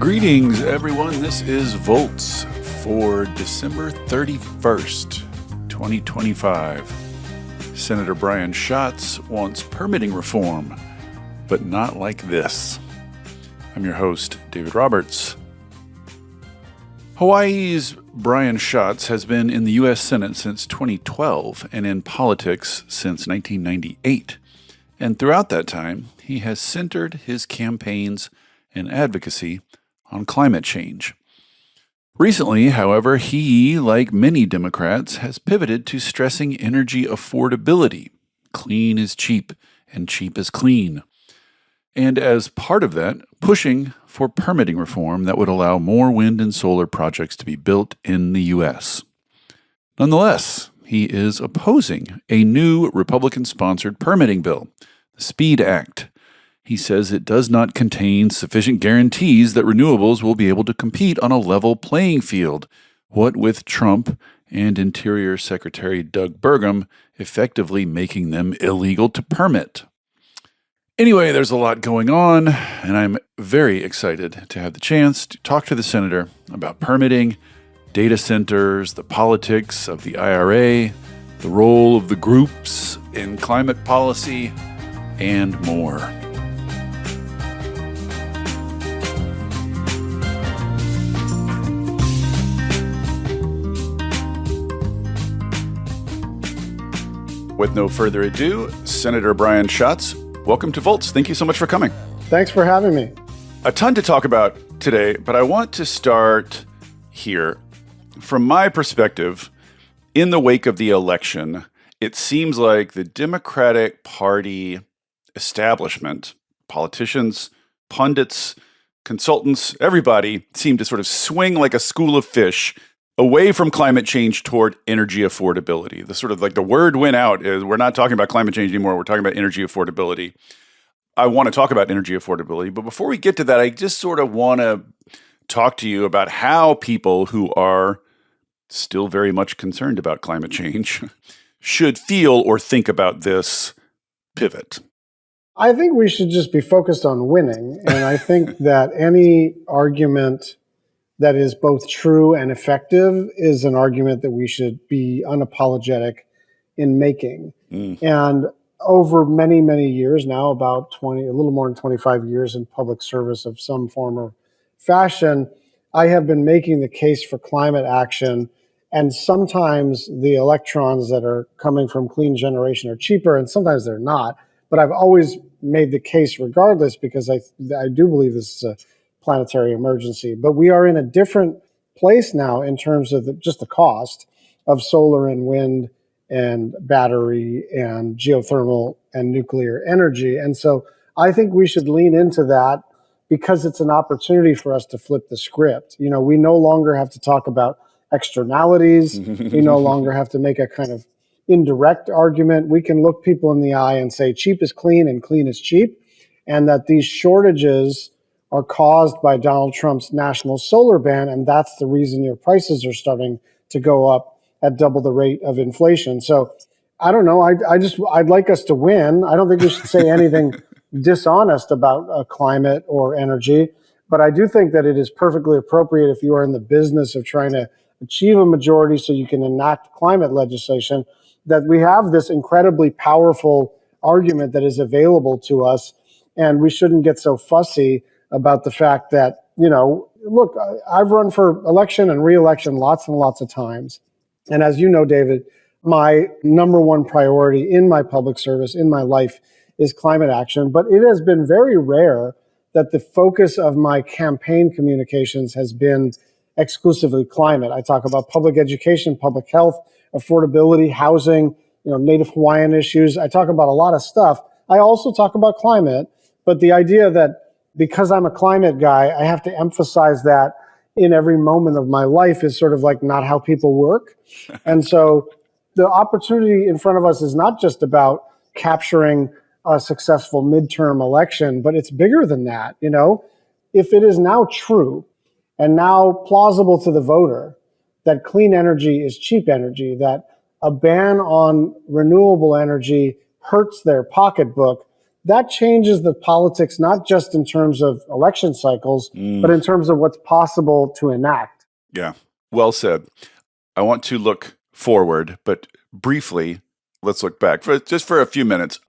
Greetings, everyone. This is Volts for December 31st, 2025. Senator Brian Schatz wants permitting reform, but not like this. I'm your host, David Roberts. Hawaii's Brian Schatz has been in the U.S. Senate since 2012 and in politics since 1998. And throughout that time, he has centered his campaigns and advocacy on climate change. Recently, however, he, like many Democrats, has pivoted to stressing energy affordability. Clean is cheap, and cheap is clean. And as part of that, pushing for permitting reform that would allow more wind and solar projects to be built in the U.S. Nonetheless, he is opposing a new Republican-sponsored permitting bill, the SPEED Act. He says it does not contain sufficient guarantees that renewables will be able to compete on a level playing field, what with Trump and Interior Secretary Doug Burgum effectively making them illegal to permit. Anyway, there's a lot going on, and I'm very excited to have the chance to talk to the senator about permitting, data centers, the politics of the IRA, the role of the groups in climate policy, and more. With no further ado, Senator Brian Schatz, welcome to Volts. Thank you so much for coming. Thanks for having me. A ton to talk about today, but I want to start here. From my perspective, in the wake of the election, it seems like the Democratic Party establishment, politicians, pundits, consultants, everybody seemed to sort of swing like a school of fish away from climate change toward energy affordability. The sort of like the word went out is we're not talking about climate change anymore. We're talking about energy affordability. I want to talk about energy affordability, but before we get to that, I just sort of want to talk to you about how people who are still very much concerned about climate change should feel or think about this pivot. I think we should just be focused on winning. And I think that any argument that is both true and effective is an argument that we should be unapologetic in making. And over many, many years now, about a little more than 25 years in public service of some form or fashion, I have been making the case for climate action. And sometimes the electrons that are coming from clean generation are cheaper, and sometimes they're not. But I've always made the case regardless, because I do believe this is a planetary emergency. But we are in a different place now in terms of just the cost of solar and wind and battery and geothermal and nuclear energy. And so I think we should lean into that because it's an opportunity for us to flip the script. You know, we no longer have to talk about externalities. We no longer have to make a kind of indirect argument. We can look people in the eye and say cheap is clean and clean is cheap, and that these shortages are caused by Donald Trump's national solar ban, and that's the reason your prices are starting to go up at double the rate of inflation. So I don't know. I'd like us to win. I don't think we should say anything dishonest about climate or energy, but I do think that it is perfectly appropriate, if you are in the business of trying to achieve a majority so you can enact climate legislation, that we have this incredibly powerful argument that is available to us, and we shouldn't get so fussy about the fact that, you know, look, I've run for election and re-election lots and lots of times. And as you know, David, my number one priority in my public service, in my life, is climate action. But it has been very rare that the focus of my campaign communications has been exclusively climate. I talk about public education, public health, affordability, housing, Native Hawaiian issues. I talk about a lot of stuff. I also talk about climate, but the idea that because I'm a climate guy, I have to emphasize that in every moment of my life is sort of like not how people work. And so the opportunity in front of us is not just about capturing a successful midterm election, but it's bigger than that. You know, if it is now true and now plausible to the voter that clean energy is cheap energy, that a ban on renewable energy hurts their pocketbook, that changes the politics, not just in terms of election cycles, but in terms of what's possible to enact. Yeah, well said. I want to look forward, but briefly, let's look back just for a few minutes.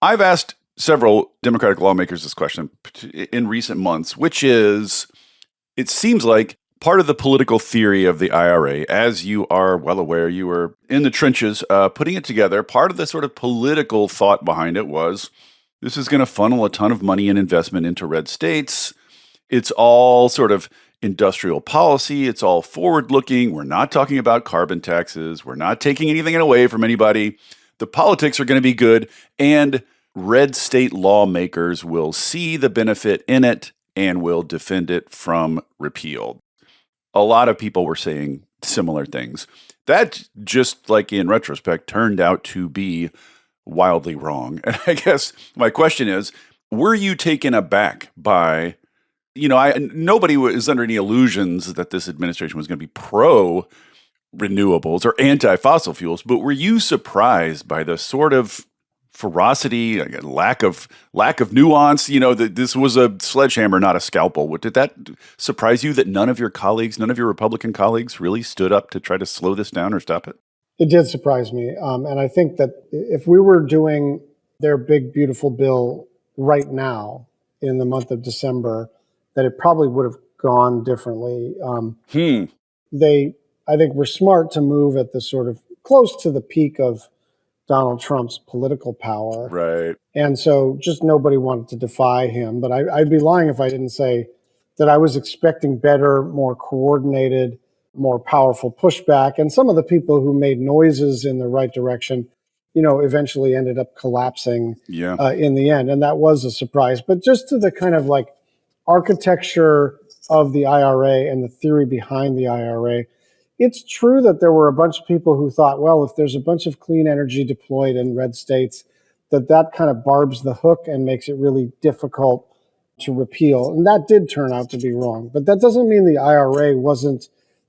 I've asked several Democratic lawmakers this question in recent months, which is, it seems like part of the political theory of the IRA, as you are well aware, you were in the trenches putting it together. Part of the sort of political thought behind it was this is going to funnel a ton of money and investment into red states. It's all sort of industrial policy. It's all forward looking. We're not talking about carbon taxes. We're not taking anything away from anybody. The politics are going to be good, and red state lawmakers will see the benefit in it and will defend it from repeal. A lot of people were saying similar things. That, just like in retrospect, turned out to be wildly wrong. And I guess my question is, were you taken aback by, nobody was under any illusions that this administration was going to be pro renewables or anti-fossil fuels, but were you surprised by the sort of ferocity, lack of nuance, that this was a sledgehammer, not a scalpel? Did that surprise you that none of your Republican colleagues really stood up to try to slow this down or stop it? It did surprise me. And I think that if we were doing their big, beautiful bill right now in the month of December, that it probably would have gone differently. They, I think, were smart to move at the sort of close to the peak of Donald Trump's political power. Right. And so just nobody wanted to defy him. But I'd be lying if I didn't say that I was expecting better, more coordinated, more powerful pushback. And some of the people who made noises in the right direction, eventually ended up collapsing in the end. And that was a surprise. But just to the kind of like architecture of the IRA and the theory behind the IRA, it's true that there were a bunch of people who thought, well, if there's a bunch of clean energy deployed in red states, that kind of barbs the hook and makes it really difficult to repeal. And that did turn out to be wrong. But that doesn't mean the IRA wasn't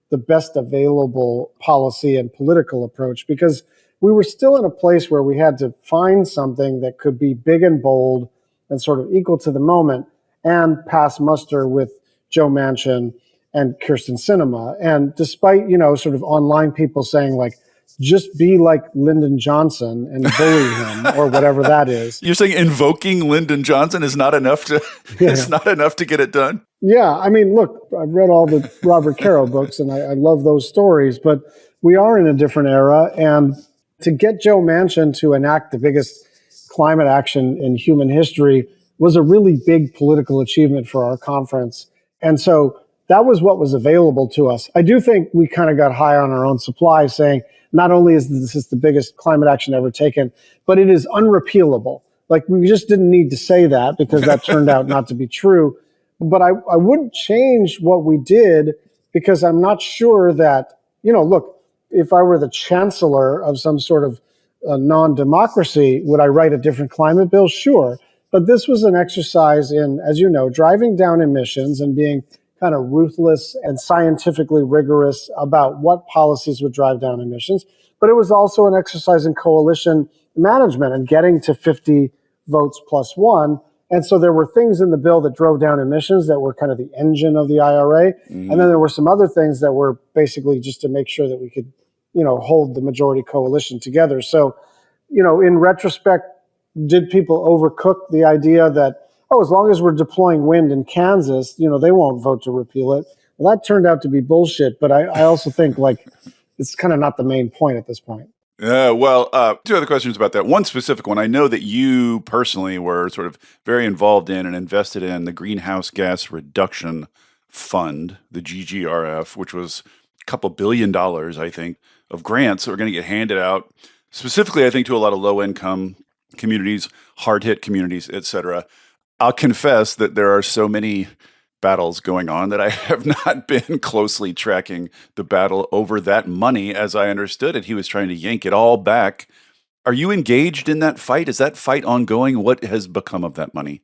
the best available policy and political approach, because we were still in a place where we had to find something that could be big and bold and sort of equal to the moment and pass muster with Joe Manchin and Kyrsten Sinema. And despite, sort of online people saying like, just be like Lyndon Johnson and bully him or whatever that is. You're saying invoking Lyndon Johnson is not enough to it's not enough to get it done? Yeah. I mean, look, I've read all the Robert Caro books and I love those stories, but we are in a different era. And to get Joe Manchin to enact the biggest climate action in human history was a really big political achievement for our conference. And so that was what was available to us. I do think we kind of got high on our own supply, saying not only is this the biggest climate action ever taken, but it is unrepealable. Like, we just didn't need to say that because that turned out not to be true. But I wouldn't change what we did, because I'm not sure that, look, if I were the chancellor of some sort of non-democracy, would I write a different climate bill? Sure. But this was an exercise in, as you know, driving down emissions and being kind of ruthless and scientifically rigorous about what policies would drive down emissions. But it was also an exercise in coalition management and getting to 50 votes plus one. And so there were things in the bill that drove down emissions that were kind of the engine of the IRA. And then there were some other things that were basically just to make sure that we could, hold the majority coalition together. So, in retrospect, did people overcook the idea that, as long as we're deploying wind in Kansas, they won't vote to repeal it? Well, that turned out to be bullshit. But I also think it's kind of not the main point at this point. Two other questions about that. One specific one. I know that you personally were sort of very involved in and invested in the Greenhouse Gas Reduction Fund, the GGRF, which was a couple $1 billion, I think, of grants that were going to get handed out, specifically, I think, to a lot of low-income communities, hard-hit communities, et cetera. I'll confess that there are so many battles going on that I have not been closely tracking the battle over that money as I understood it. He was trying to yank it all back. Are you engaged in that fight? Is that fight ongoing? What has become of that money?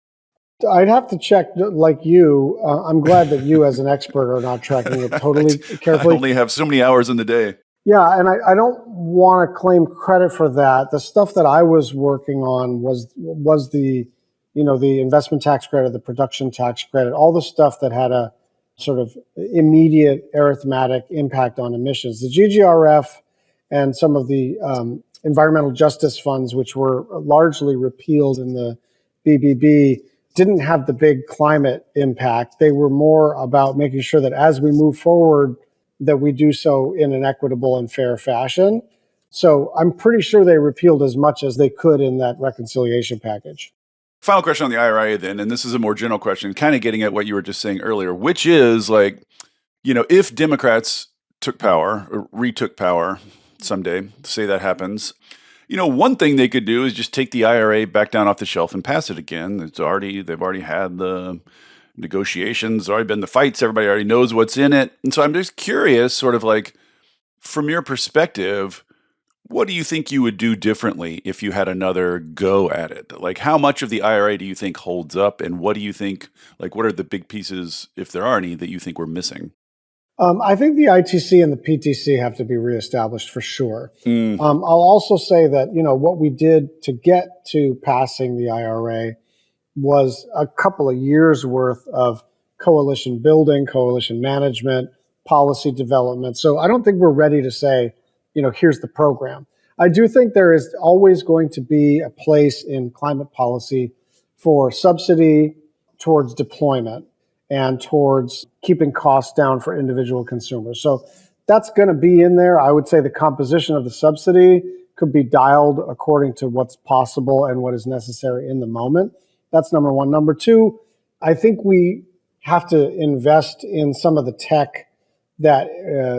I'd have to check, like you. I'm glad that you as an expert are not tracking it totally carefully. I only have so many hours in the day. Yeah, and I don't want to claim credit for that. The stuff that I was working on was the, the investment tax credit, the production tax credit, all the stuff that had a sort of immediate arithmetic impact on emissions. The GGRF and some of the environmental justice funds, which were largely repealed in the BBB, didn't have the big climate impact. They were more about making sure that as we move forward, that we do so in an equitable and fair fashion. So I'm pretty sure they repealed as much as they could in that reconciliation package. Final question on the IRA then, and this is a more general question, kind of getting at what you were just saying earlier, which is like, if Democrats took power or retook power someday, say that happens, one thing they could do is just take the IRA back down off the shelf and pass it again. They've already had the negotiations, already been the fights, everybody already knows what's in it. And so I'm just curious, sort of like, from your perspective, what do you think you would do differently if you had another go at it? Like, how much of the IRA do you think holds up? And what do you think, like, what are the big pieces, if there are any, that you think we're missing? I think the ITC and the PTC have to be reestablished for sure. Mm. I'll also say that, what we did to get to passing the IRA was a couple of years worth of coalition building, coalition management, policy development. So I don't think we're ready to say, here's the program. I do think there is always going to be a place in climate policy for subsidy towards deployment and towards keeping costs down for individual consumers. So that's going to be in there. I would say the composition of the subsidy could be dialed according to what's possible and what is necessary in the moment. That's number one. Number two, I think we have to invest in some of the tech that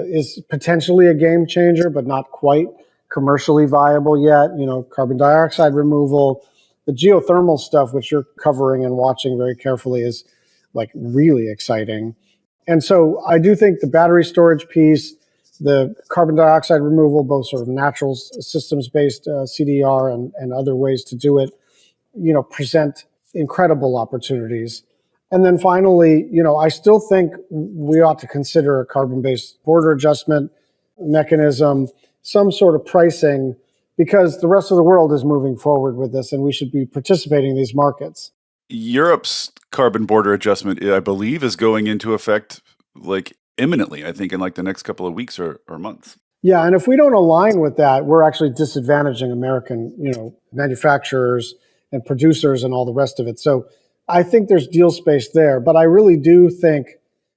is potentially a game changer, but not quite commercially viable yet. Carbon dioxide removal, the geothermal stuff, which you're covering and watching very carefully, is like really exciting. And so I do think the battery storage piece, the carbon dioxide removal, both sort of natural systems-based CDR and other ways to do it, present incredible opportunities. And then finally, I still think we ought to consider a carbon-based border adjustment mechanism, some sort of pricing, because the rest of the world is moving forward with this and we should be participating in these markets. Europe's carbon border adjustment, I believe, is going into effect like imminently, I think in like the next couple of weeks or months. Yeah, and if we don't align with that, we're actually disadvantaging American, manufacturers and producers and all the rest of it. So I think there's deal space there, but I really do think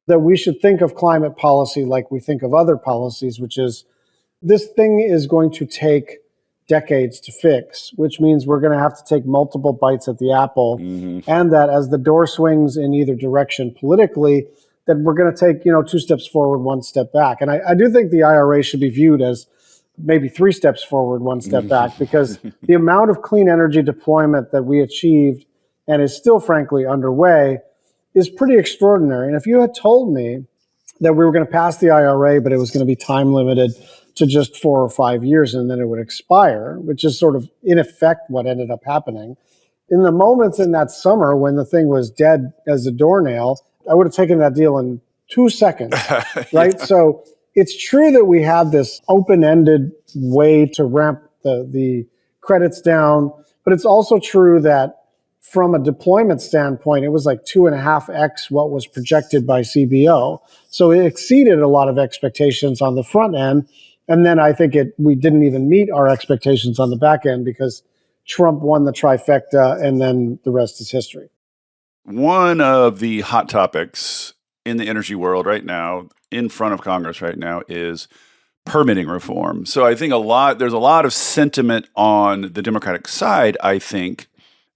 that we should think of climate policy like we think of other policies, which is this thing is going to take decades to fix, which means we're going to have to take multiple bites at the apple. Mm-hmm. And that as the door swings in either direction politically, that we're going to take, 2 steps forward, 1 step back. And I do think the IRA should be viewed as maybe 3 steps forward, 1 step back, because the amount of clean energy deployment that we achieved and is still frankly underway is pretty extraordinary. And if you had told me that we were going to pass the IRA, but it was going to be time limited to just 4 or 5 years and then it would expire, which is sort of in effect what ended up happening. In the moments in that summer when the thing was dead as a doornail, I would have taken that deal in 2 seconds, right? Yeah. So it's true that we have this open-ended way to ramp the credits down, but it's also true that from a deployment standpoint, it was like 2.5x what was projected by CBO. So it exceeded a lot of expectations on the front end. And then I think we didn't even meet our expectations on the back end because Trump won the trifecta and then the rest is history. One of the hot topics in the energy world right now, in front of Congress right now, is permitting reform. So I think there's a lot of sentiment on the Democratic side, I think,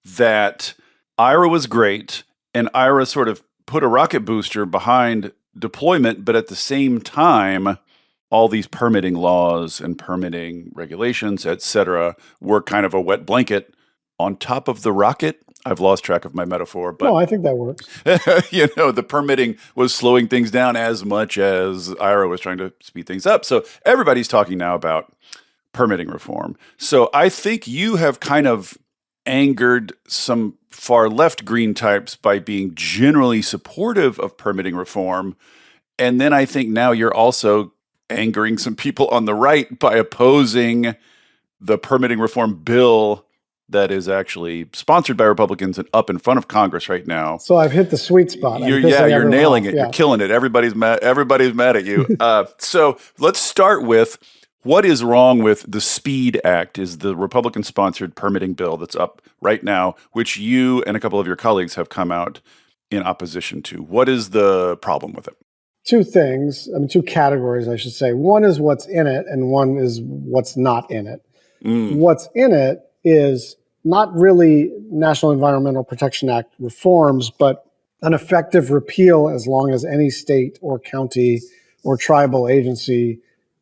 that IRA was great and IRA sort of put a rocket booster behind deployment, but at the same time, all these permitting laws and permitting regulations, et cetera, were kind of a wet blanket on top of the rocket. I've lost track of my metaphor, but no, I think that works. The permitting was slowing things down as much as IRA was trying to speed things up. So everybody's talking now about permitting reform. So I think you have kind of angered some far left green types by being generally supportive of permitting reform. And then I think now you're also angering some people on the right by opposing the permitting reform bill that is actually sponsored by Republicans and up in front of Congress right now. So I've hit the sweet spot. You're nailing it. Yeah. You're killing it. Everybody's mad at you. So let's start with what is wrong with the SPEED Act, is the Republican-sponsored permitting bill that's up right now, which you and a couple of your colleagues have come out in opposition to. What is the problem with it? Two things, two categories, I should say. One is what's in it, and one is what's not in it. What's in it is not really National Environmental Protection Act reforms, but an effective repeal as long as any state or county or tribal agency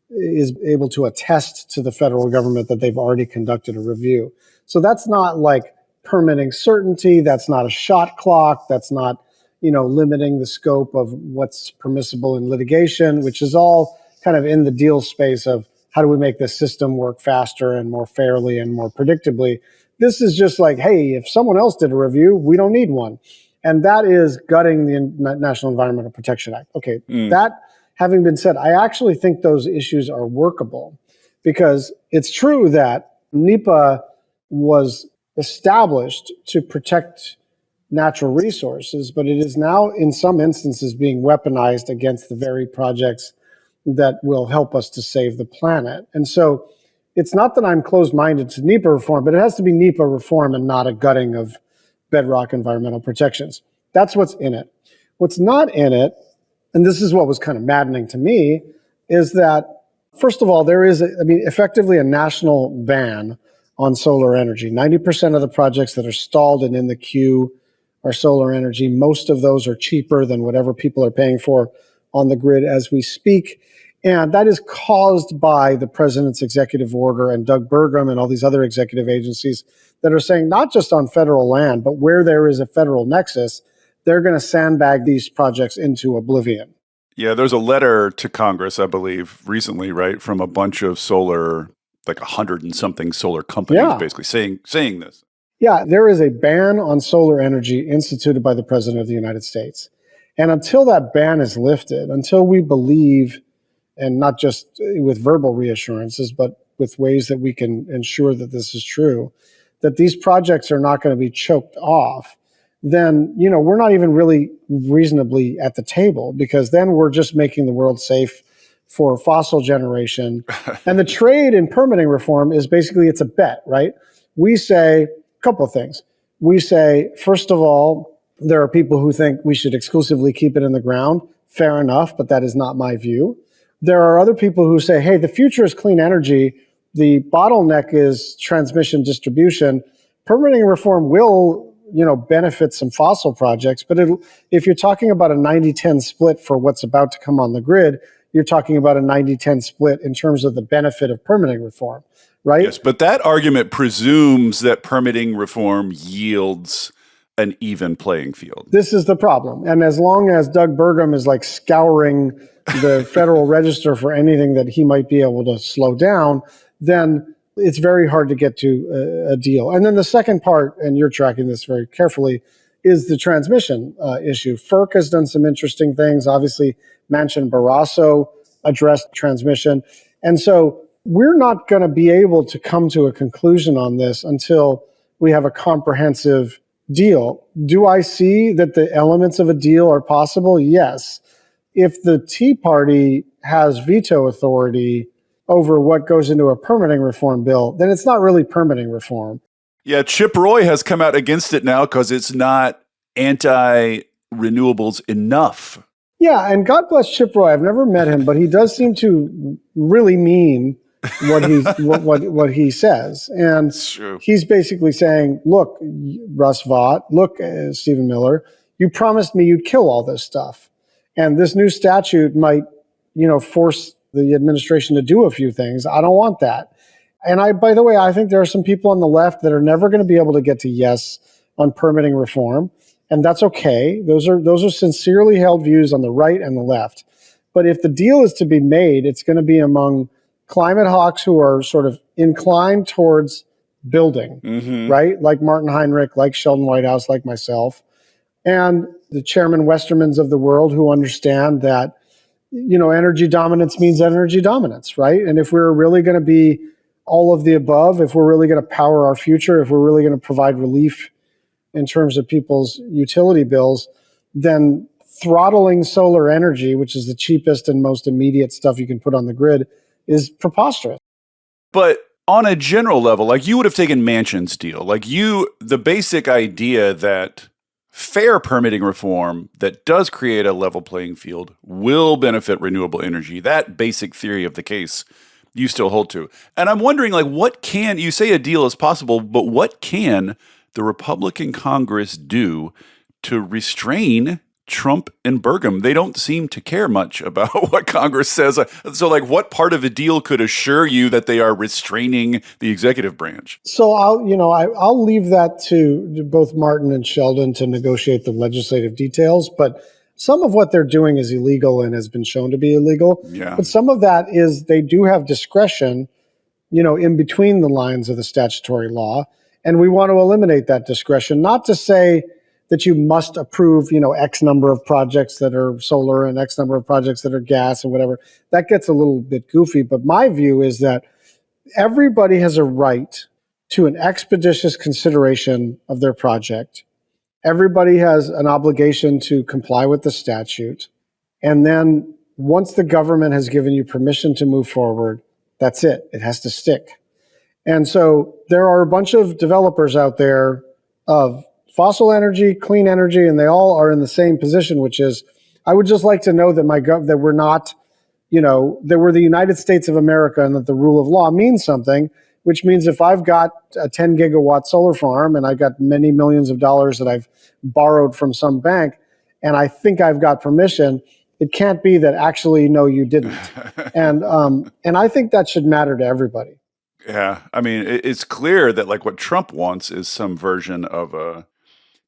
is able to attest to the federal government that they've already conducted a review. So that's not like permitting certainty. That's not a shot clock. That's not, limiting the scope of what's permissible in litigation, which is all kind of in the deal space of how do we make the system work faster and more fairly and more predictably. This is just like, hey, if someone else did a review, we don't need one. And that is gutting the National Environmental Protection Act. Okay, that having been said, I actually think those issues are workable, because it's true that NEPA was established to protect natural resources, but it is now in some instances being weaponized against the very projects that will help us to save the planet. And so it's not that I'm closed-minded to NEPA reform, but it has to be NEPA reform and not a gutting of bedrock environmental protections. That's what's in it. What's not in it, and this is what was kind of maddening to me, is that, first of all, there is, effectively a national ban on solar energy. 90% of the projects that are stalled and in the queue are solar energy. Most of those are cheaper than whatever people are paying for on the grid as we speak. And that is caused by the president's executive order and Doug Burgum and all these other executive agencies that are saying not just on federal land, but where there is a federal nexus, they're going to sandbag these projects into oblivion. Yeah, there's a letter to Congress, I believe, recently, right, from a bunch of solar, like 100 and something solar companies, basically saying this. Yeah, there is a ban on solar energy instituted by the President of the United States. And until that ban is lifted, until we believe, and not just with verbal reassurances, but with ways that we can ensure that this is true, that these projects are not going to be choked off, then, we're not even really reasonably at the table, because then we're just making the world safe for fossil generation. And the trade in permitting reform is basically, it's a bet, right? We say a couple of things. We say, first of all, there are people who think we should exclusively keep it in the ground. Fair enough, but that is not my view. There are other people who say, hey, the future is clean energy. The bottleneck is transmission distribution. Permitting reform will, benefit some fossil projects, but if you're talking about a 90-10 split for what's about to come on the grid, you're talking about a 90-10 split in terms of the benefit of permitting reform, right? Yes, but that argument presumes that permitting reform yields an even playing field. This is the problem. And as long as Doug Burgum is like scouring the Federal Register for anything that he might be able to slow down, then it's very hard to get to a deal. And then the second part, and you're tracking this very carefully, is the transmission issue. FERC has done some interesting things. Obviously, Manchin-Barrasso addressed transmission. And so we're not going to be able to come to a conclusion on this until we have a comprehensive deal. Do I see that the elements of a deal are possible? Yes. If the Tea Party has veto authority over what goes into a permitting reform bill, then it's not really permitting reform. Yeah, Chip Roy has come out against it now because it's not anti-renewables enough. Yeah, and God bless Chip Roy. I've never met him, but he does seem to really mean what he says. And he's basically saying, look, Russ Vought, look, Stephen Miller, you promised me you'd kill all this stuff. And this new statute might, force the administration to do a few things. I don't want that. And by the way, I think there are some people on the left that are never going to be able to get to yes on permitting reform. And that's okay. Those are sincerely held views on the right and the left. But if the deal is to be made, it's going to be among climate hawks who are sort of inclined towards building, right? Like Martin Heinrich, like Sheldon Whitehouse, like myself, and the Chairman Westermans of the world who understand that energy dominance means energy dominance, right? And if we're really going to be all of the above, if we're really going to power our future, if we're really going to provide relief in terms of people's utility bills, then throttling solar energy, which is the cheapest and most immediate stuff you can put on the grid, is preposterous. But on a general level, like you would have taken Manchin's deal, the basic idea that fair permitting reform that does create a level playing field will benefit renewable energy, that basic theory of the case you still hold to. And I'm wondering, you say a deal is possible, but what can the Republican Congress do to restrain Trump and Burgum? They don't seem to care much about what Congress says. So, what part of the deal could assure you that they are restraining the executive branch? So I'll leave that to both Martin and Sheldon to negotiate the legislative details. But some of what they're doing is illegal and has been shown to be illegal. Yeah. But some of that is they do have discretion, in between the lines of the statutory law. And we want to eliminate that discretion, not to say that you must approve, X number of projects that are solar and X number of projects that are gas and whatever. That gets a little bit goofy. But my view is that everybody has a right to an expeditious consideration of their project. Everybody has an obligation to comply with the statute. And then once the government has given you permission to move forward, that's it. It has to stick. And so there are a bunch of developers out there of fossil energy, clean energy, and they all are in the same position, which is, I would just like to know that that we're not, that we're the United States of America and that the rule of law means something, which means if I've got a 10 gigawatt solar farm and I've got many millions of dollars that I've borrowed from some bank and I think I've got permission, it can't be that actually, no, you didn't. And I think that should matter to everybody. Yeah. I mean, it's clear that what Trump wants is some version of a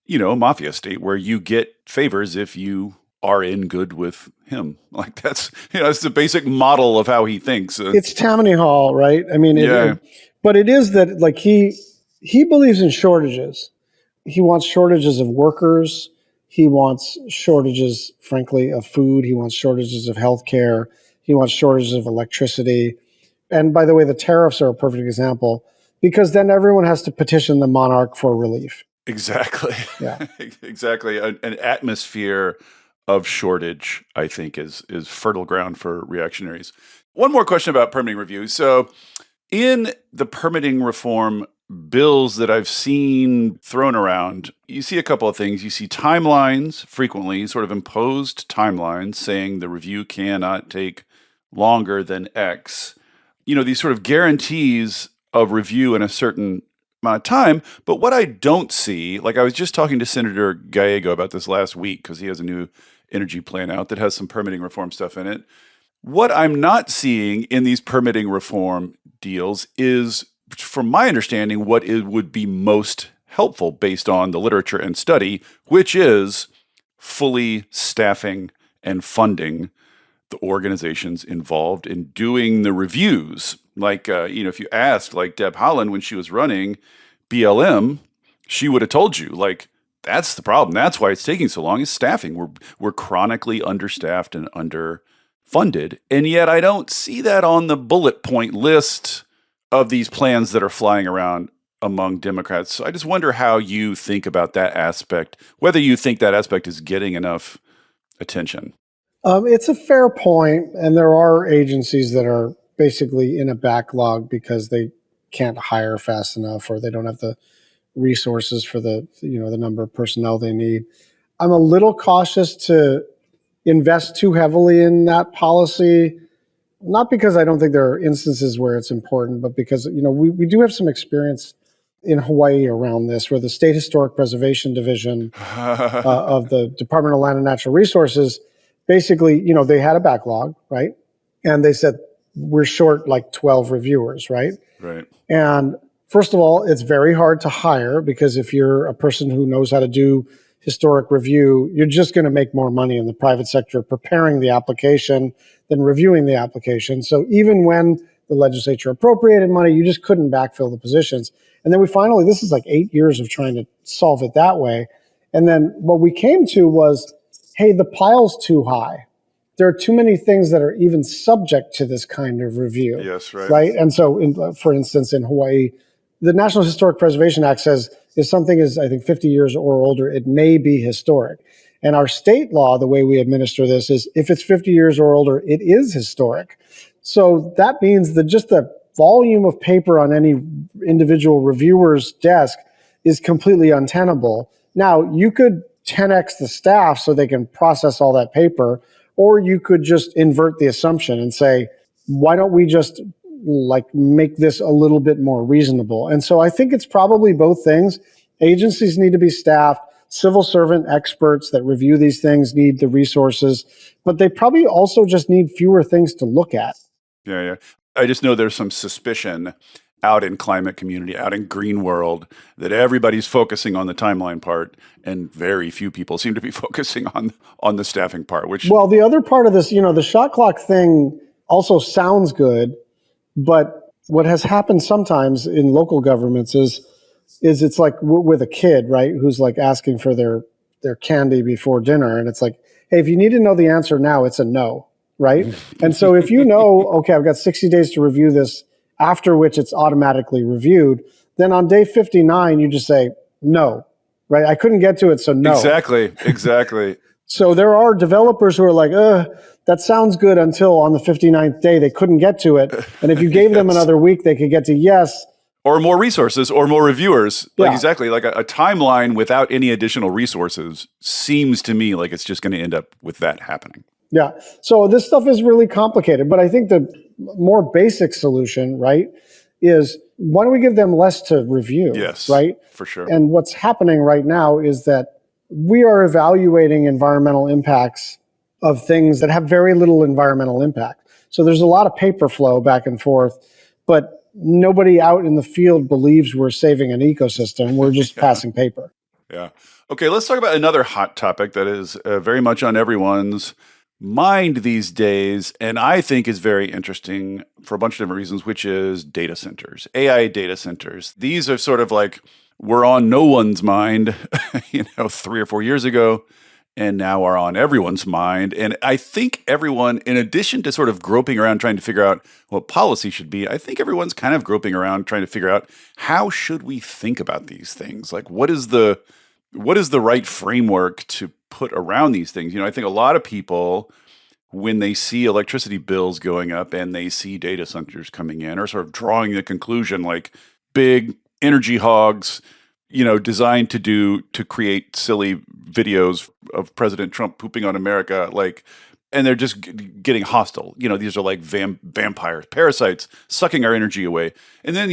mafia state where you get favors if you are in good with him. That's the basic model of how he thinks. It's Tammany Hall, right? I mean, yeah. But it is that he believes in shortages. He wants shortages of workers. He wants shortages, frankly, of food. He wants shortages of healthcare. He wants shortages of electricity. And by the way, the tariffs are a perfect example because then everyone has to petition the monarch for relief. Exactly. Yeah. Exactly. An atmosphere of shortage, I think, is fertile ground for reactionaries. One more question about permitting review. So in the permitting reform bills that I've seen thrown around, you see a couple of things. You see timelines frequently, sort of imposed timelines saying the review cannot take longer than X. These sort of guarantees of review in a certain amount of time. But what I don't see, I was just talking to Senator Gallego about this last week because he has a new energy plan out that has some permitting reform stuff in it. What I'm not seeing in these permitting reform deals is, from my understanding, what it would be most helpful based on the literature and study, which is fully staffing and funding the organizations involved in doing the reviews. If you asked, Deb Haaland when she was running BLM, she would have told you, that's the problem. That's why it's taking so long, is staffing. We're chronically understaffed and underfunded. And yet I don't see that on the bullet point list of these plans that are flying around among Democrats. So I just wonder how you think about that aspect, whether you think that aspect is getting enough attention. It's a fair point, and there are agencies that are basically in a backlog because they can't hire fast enough or they don't have the resources for the number of personnel they need. I'm a little cautious to invest too heavily in that policy, not because I don't think there are instances where it's important, but because we do have some experience in Hawaii around this, where the State Historic Preservation Division of the Department of Land and Natural Resources, basically, they had a backlog, right? And they said, we're short 12 reviewers, right? Right. And first of all, it's very hard to hire because if you're a person who knows how to do historic review, you're just going to make more money in the private sector preparing the application than reviewing the application. So even when the legislature appropriated money, you just couldn't backfill the positions. And then this is 8 years of trying to solve it that way. And then what we came to was, hey, the pile's too high. there are too many things that are even subject to this kind of review. Yes, right. Right. And so, for instance, in Hawaii, the National Historic Preservation Act says if something is, I think, 50 years or older, it may be historic. And our state law, the way we administer this, is if it's 50 years or older, it is historic. So that means that just the volume of paper on any individual reviewer's desk is completely untenable. Now, you could 10x the staff so they can process all that paper, or you could just invert the assumption and say, why don't we just make this a little bit more reasonable? And so I think it's probably both things. Agencies need to be staffed. Civil servant experts that review these things need the resources, but they probably also just need fewer things to look at. Yeah. I just know there's some suspicion out in climate community, out in green world, that everybody's focusing on the timeline part, and very few people seem to be focusing on the staffing part. Well, the other part of this, the shot clock thing also sounds good, but what has happened sometimes in local governments is it's like with a kid, right, who's like asking for their candy before dinner, and it's like, hey, if you need to know the answer now, it's a no, right? And so if you know, okay, I've got 60 days to review this, after which it's automatically reviewed, then on day 59, you just say no, right? I couldn't get to it, so no. Exactly. So there are developers who are like, that sounds good until on the 59th day they couldn't get to it. And if you gave them another week, they could get to yes. Or more resources or more reviewers. Yeah. Exactly. Like a timeline without any additional resources seems to me like it's just going to end up with that happening. Yeah. So this stuff is really complicated, but I think the more basic solution, right, is why don't we give them less to review? Yes, right? For sure. And what's happening right now is that we are evaluating environmental impacts of things that have very little environmental impact. So there's a lot of paper flow back and forth, but nobody out in the field believes we're saving an ecosystem. We're just passing paper. Yeah. Okay, let's talk about another hot topic that is very much on everyone's mind these days, and I think is very interesting for a bunch of different reasons, which is data centers, AI data centers. These are sort of like were on no one's mind, 3 or 4 years ago, and now are on everyone's mind. And I think everyone, in addition to sort of groping around trying to figure out what policy should be, I think everyone's kind of groping around trying to figure out how should we think about these things? Like, what is the right framework to put around these things? I think a lot of people, when they see electricity bills going up and they see data centers coming in, are sort of drawing the conclusion like big energy hogs, designed to create silly videos of President Trump pooping on America, and they're just getting hostile. These are like vampires, parasites sucking our energy away. And then,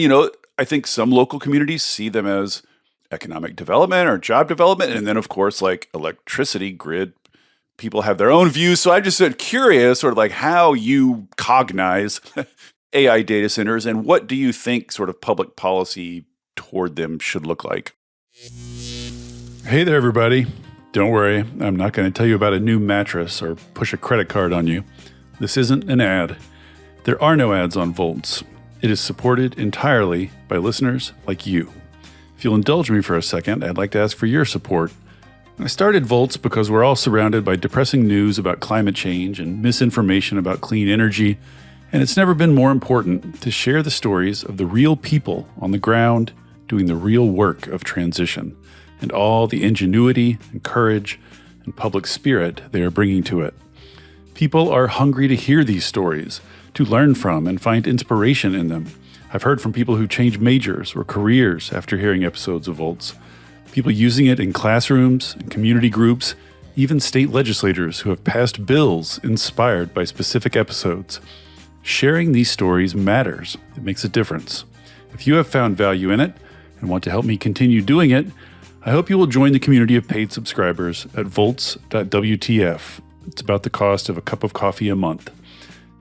I think some local communities see them as economic development or job development. And then, of course, like electricity grid, people have their own views. So I just curious, sort of like how you cognize AI data centers and what do you think sort of public policy toward them should look like? Hey there, everybody. Don't worry, I'm not going to tell you about a new mattress or push a credit card on you. This isn't an ad. There are no ads on Volts. It is supported entirely by listeners like you. If you'll indulge me for a second, I'd like to ask for your support. I started Volts because we're all surrounded by depressing news about climate change and misinformation about clean energy, and it's never been more important to share the stories of the real people on the ground doing the real work of transition and all the ingenuity and courage and public spirit they are bringing to it. People are hungry to hear these stories, to learn from and find inspiration in them. I've heard from people who change majors or careers after hearing episodes of Volts, people using it in classrooms and community groups, even state legislators who have passed bills inspired by specific episodes. Sharing these stories matters. It makes a difference. If you have found value in it and want to help me continue doing it, I hope you will join the community of paid subscribers at volts.wtf. It's about the cost of a cup of coffee a month.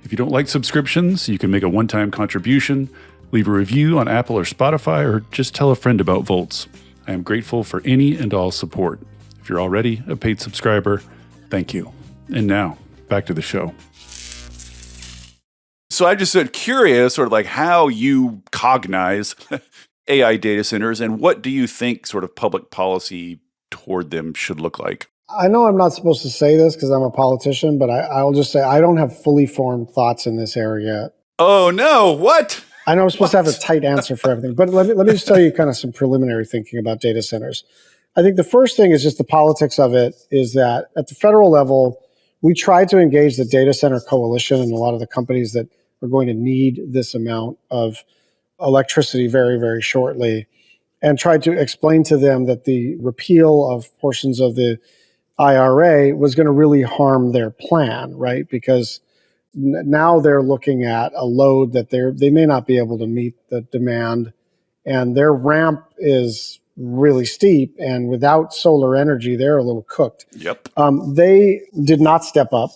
If you don't like subscriptions, you can make a one-time contribution, leave a review on Apple or Spotify, or just tell a friend about Volts. I am grateful for any and all support. If you're already a paid subscriber, thank you. And now, back to the show. So I just curious, sort of like how you cognize AI data centers and what do you think sort of public policy toward them should look like? I know I'm not supposed to say this because I'm a politician, but I'll just say I don't have fully formed thoughts in this area. Oh, no. What? I know I'm supposed to have a What? tight answer for everything, but let me just tell you kind of some preliminary thinking about data centers. I think the first thing is just the politics of it is that at the federal level, we tried to engage the data center coalition and a lot of the companies that are going to need this amount of electricity very, very shortly, and tried to explain to them that the repeal of portions of the IRA was going to really harm their plan, right? Because now they're looking at a load that they may not be able to meet the demand, and their ramp is really steep. And without solar energy, they're a little cooked. Yep. They did not step up,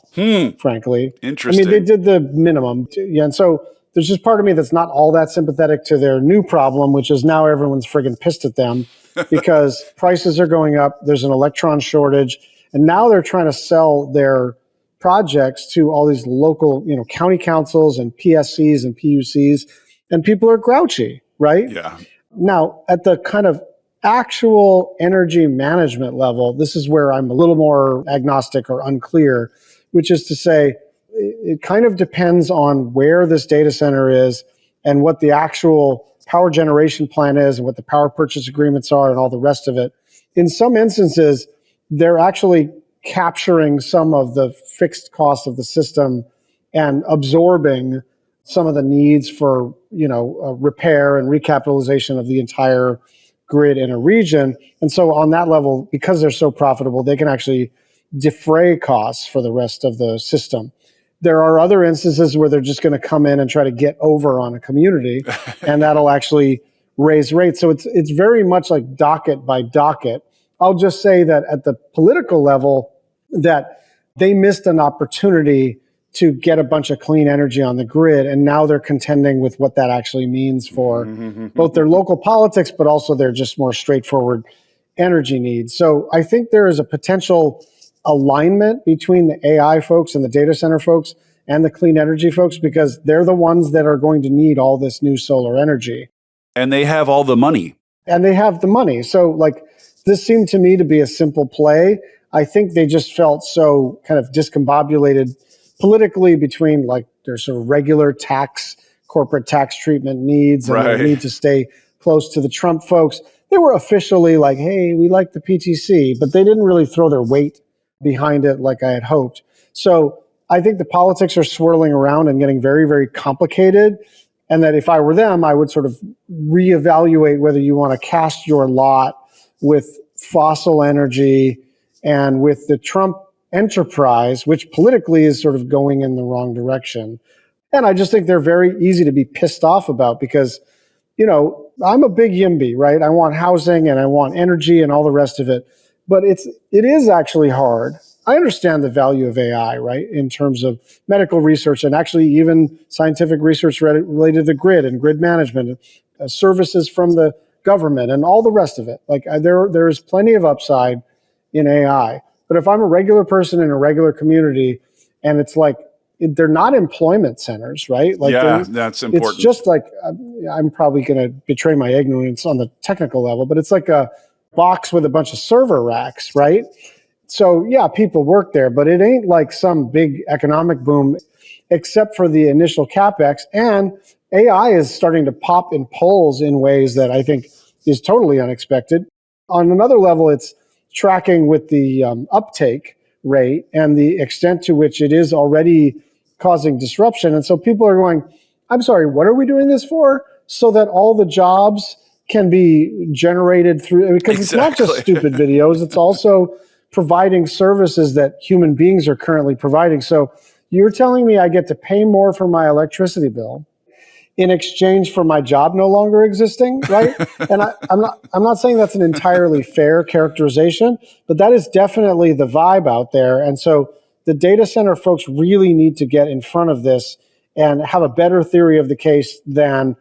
frankly. Interesting. I mean, they did the minimum. Yeah, and so there's just part of me that's not all that sympathetic to their new problem, which is now everyone's friggin' pissed at them because prices are going up. There's an electron shortage. And now they're trying to sell their projects to all these local, county councils and PSCs and PUCs, and people are grouchy, right? Yeah. Now, at the kind of actual energy management level, this is where I'm a little more agnostic or unclear, which is to say, it kind of depends on where this data center is and what the actual power generation plan is and what the power purchase agreements are and all the rest of it. In some instances, they're actually capturing some of the fixed costs of the system and absorbing some of the needs for repair and recapitalization of the entire grid in a region. And so on that level, because they're so profitable, they can actually defray costs for the rest of the system. There are other instances where they're just going to come in and try to get over on a community, and that'll actually raise rates. So it's very much like docket by docket. I'll just say that at the political level, that they missed an opportunity to get a bunch of clean energy on the grid, and now they're contending with what that actually means for both their local politics, but also their just more straightforward energy needs. So I think there is a potential alignment between the AI folks and the data center folks and the clean energy folks, because they're the ones that are going to need all this new solar energy. And they have all the money. And they have the money. So this seemed to me to be a simple play. I think they just felt so kind of discombobulated politically between their sort of regular corporate tax treatment needs and their need to stay close to the Trump folks. They were officially like, hey, we like the PTC, but they didn't really throw their weight behind it like I had hoped. So I think the politics are swirling around and getting very, very complicated. And that if I were them, I would sort of reevaluate whether you want to cast your lot with fossil energy and with the Trump enterprise, which politically is sort of going in the wrong direction. And I just think they're very easy to be pissed off about because, I'm a big YIMBY, right? I want housing and I want energy and all the rest of it. But it is actually hard. I understand the value of AI, right, in terms of medical research and actually even scientific research related to the grid and grid management, services from the government and all the rest of it. There is plenty of upside in AI. But if I'm a regular person in a regular community and it's they're not employment centers, right? That's important. It's just I'm probably going to betray my ignorance on the technical level, but it's like a box with a bunch of server racks, right? So yeah, people work there, but it ain't like some big economic boom, except for the initial CapEx. And AI is starting to pop in polls in ways that I think is totally unexpected. On another level, it's tracking with the uptake rate and the extent to which it is already causing disruption. And so people are going, I'm sorry, what are we doing this for? So that all the jobs can be generated through, because It's not just stupid videos, it's also providing services that human beings are currently providing. So you're telling me I get to pay more for my electricity bill in exchange for my job no longer existing, right? And I'm not saying that's an entirely fair characterization, but that is definitely the vibe out there. And so the data center folks really need to get in front of this and have a better theory of the case than,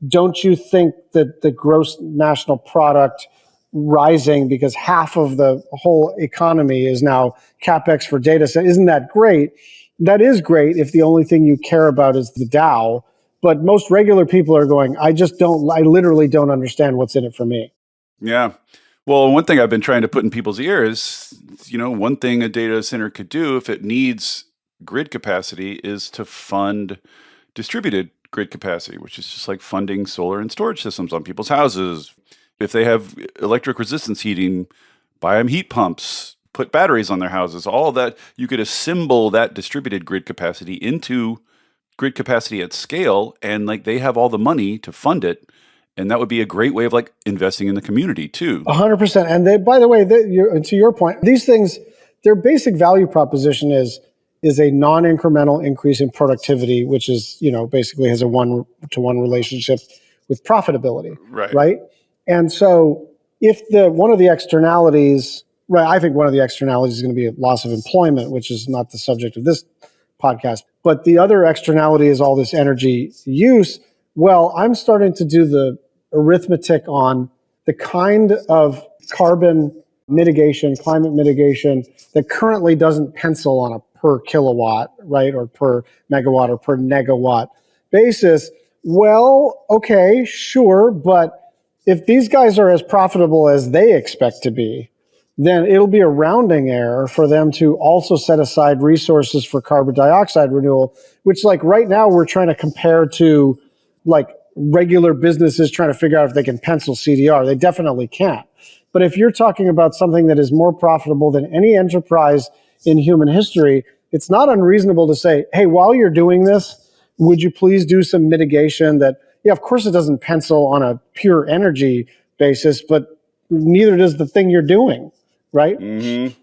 don't you think that the gross national product rising because half of the whole economy is now CapEx for data center? Isn't that great? That is great if the only thing you care about is the Dow. But most regular people are going, I literally don't understand what's in it for me. Yeah. Well, one thing I've been trying to put in people's ears, one thing a data center could do if it needs grid capacity is to fund distributed grid capacity, which is just like funding solar and storage systems on people's houses. If they have electric resistance heating, buy them heat pumps, put batteries on their houses, all that. You could assemble that distributed grid capacity into grid capacity at scale, and like they have all the money to fund it. And that would be a great way of like investing in the community too. 100%. And by the way, to your point, these things, their basic value proposition is a non-incremental increase in productivity, which is, basically has a one-to-one relationship with profitability, right? And so if one of the externalities, right, I think one of the externalities is going to be a loss of employment, which is not the subject of this podcast. But the other externality is all this energy use. Well, I'm starting to do the arithmetic on the kind of carbon mitigation, climate mitigation that currently doesn't pencil on a per kilowatt, right, or per megawatt or per negawatt basis. Well, okay, sure, but if these guys are as profitable as they expect to be, then it'll be a rounding error for them to also set aside resources for carbon dioxide renewal, which like right now we're trying to compare to like regular businesses trying to figure out if they can pencil CDR. They definitely can't. But if you're talking about something that is more profitable than any enterprise in human history, it's not unreasonable to say, hey, while you're doing this, would you please do some mitigation that, yeah, of course it doesn't pencil on a pure energy basis, but neither does the thing you're doing, right? Mm-hmm.